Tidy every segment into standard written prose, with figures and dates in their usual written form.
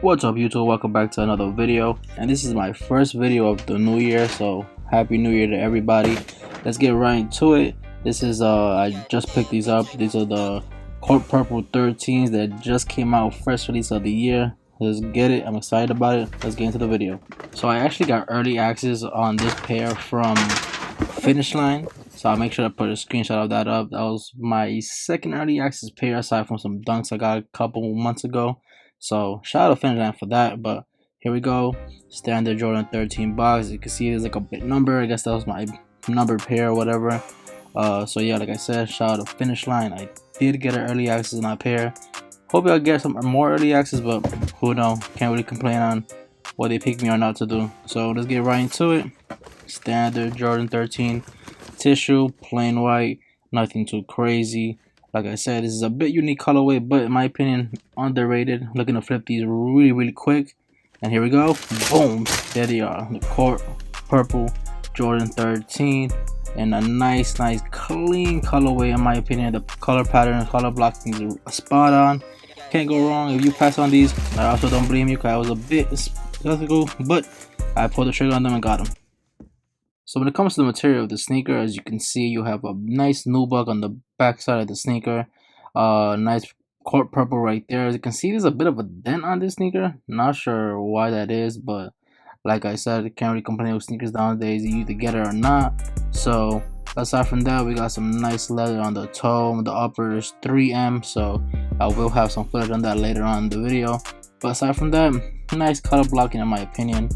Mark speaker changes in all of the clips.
Speaker 1: What's up YouTube, welcome back to another video, and this is my first video of the new year, so happy new year to everybody. Let's get right into it. This is I just picked these up. These are the Court Purple 13s that just came out, first release of the year. Let's get it. I'm excited about it. Let's get into the video. So I actually got early access on this pair from Finish Line, so I'll make sure to put a screenshot of that up. That was my second early access pair aside from some dunks I got a couple months ago. So shout out to Finish Line for that. But here we go, standard Jordan 13 box. You can see there's like a bit number. I guess that was my numbered pair or whatever. So yeah, like I said, shout out to Finish Line. I did get an early access on that pair. Hope y'all get some more early access, but who knows? Can't really complain on what they pick me or not to do. So let's get right into it. Standard Jordan 13 tissue, plain white, nothing too crazy. Like I said, this is a bit unique colorway, but in my opinion, underrated. Looking to flip these really quick. And here we go. Boom. There they are. The Court Purple Jordan 13. And a nice clean colorway in my opinion. The color pattern, color blocking is spot on. Can't go wrong. If you pass on these, I also don't blame you because I was a bit skeptical, but I pulled the trigger on them and got them. So when it comes to the material of the sneaker, as you can see, you have a nice nubuck on the back side of the sneaker. Nice Court Purple right there. As you can see, there's a bit of a dent on this sneaker. Not sure why that is, but like I said, I can't really complain with sneakers nowadays. You either get it or not. So aside from that, we got some nice leather on the toe. The upper is 3M, so I will have some footage on that later on in the video. But aside from that, nice color blocking in my opinion.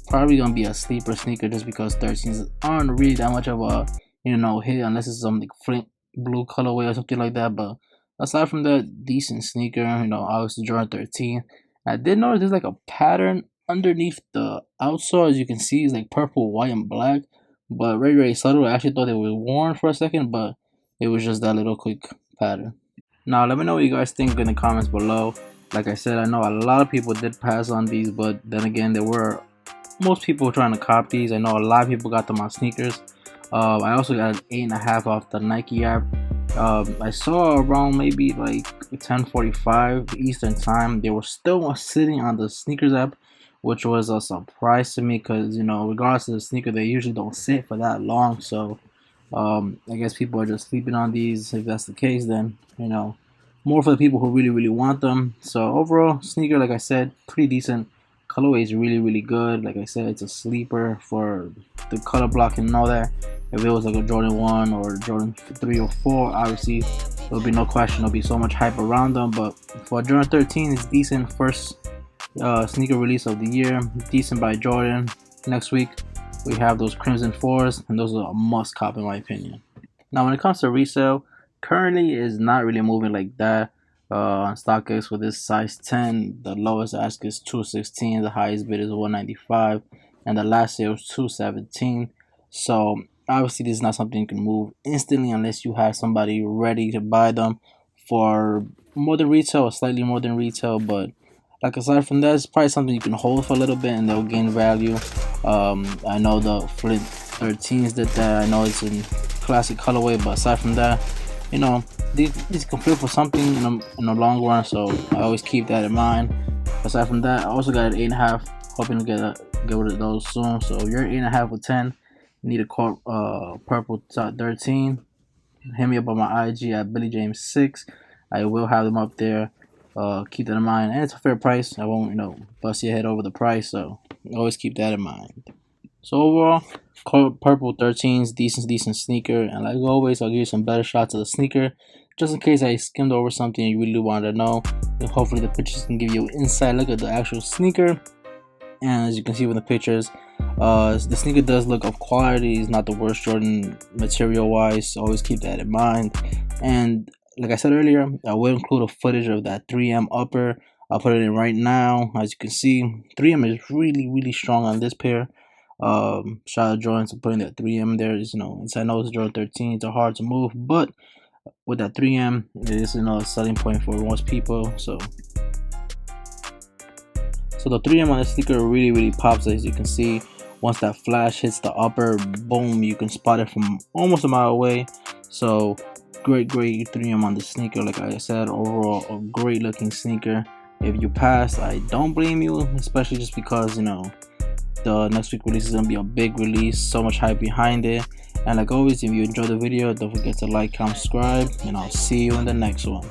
Speaker 1: Probably gonna be a sleeper sneaker just because 13s aren't really that much of a hit unless it's some like flint blue colorway or something like that. But aside from that, decent sneaker. Obviously Jordan 13. I did notice there's like a pattern underneath the outsole. As you can see, it's like purple, white, and black, but very subtle. I actually thought it was worn for a second, but it was just that little quick pattern. Now let me know what you guys think in the comments below. Like I said, I know a lot of people did pass on these, but then again, there were most people trying to copy these. I know a lot of people got them on sneakers. I also got an 8.5 off the Nike app. I saw around maybe like 10:45 Eastern time, they were still sitting on the sneakers app, which was a surprise to me because regardless of the sneaker, they usually don't sit for that long. So I guess people are just sleeping on these. If that's the case, then more for the people who really want them. So overall, sneaker, like I said, pretty decent. Colorway is really good. Like I said, it's a sleeper for the color blocking and all that. If it was like a Jordan 1 or Jordan 3 or 4, obviously there would be no question, there'll be so much hype around them. But for Jordan 13, it's decent. First sneaker release of the year, decent by Jordan. Next week we have those Crimson 4s, and those are a must cop in my opinion. Now when it comes to resale, currently is not really moving like that. On StockX with this size 10, the lowest ask is 216, the highest bid is 195, and the last sale is 217. So obviously this is not something you can move instantly unless you have somebody ready to buy them for more than retail or slightly more than retail. But like aside from that, it's probably something you can hold for a little bit and they'll gain value. I know the Flint 13s did that. I know it's in classic colorway, but aside from that, these can flip for something in the long run, so I always keep that in mind. Aside from that, I also got an 8.5, hoping to get rid of those soon. So if you're 8.5 with 10, you need a Court Purple 13. Hit me up on my IG at BillyJames6. I will have them up there. Keep that in mind, and it's a fair price. I won't bust your head over the price, so always keep that in mind. So overall, Court Purple 13s, decent sneaker, and like always, I'll give you some better shots of the sneaker, just in case I skimmed over something you really wanted to know. And hopefully the pictures can give you an inside look at the actual sneaker. And as you can see with the pictures, the sneaker does look of quality. It's not the worst Jordan material wise, so always keep that in mind. And like I said earlier, I will include a footage of that 3M upper. I'll put it in right now. As you can see, 3M is really strong on this pair. Shout out Jordan for putting that 3M there. I know it's Jordan 13, it's hard to move, but with that 3M, it is a selling point for most people. So the 3M on the sneaker really pops. As you can see, once that flash hits the upper, boom, you can spot it from almost a mile away. So great 3M on the sneaker. Like I said, overall a great looking sneaker. If you passed, I don't blame you, especially just because, you know, the next week release is gonna be a big release, so much hype behind it. And like always, if you enjoyed the video, don't forget to like, comment, subscribe, and I'll see you in the next one.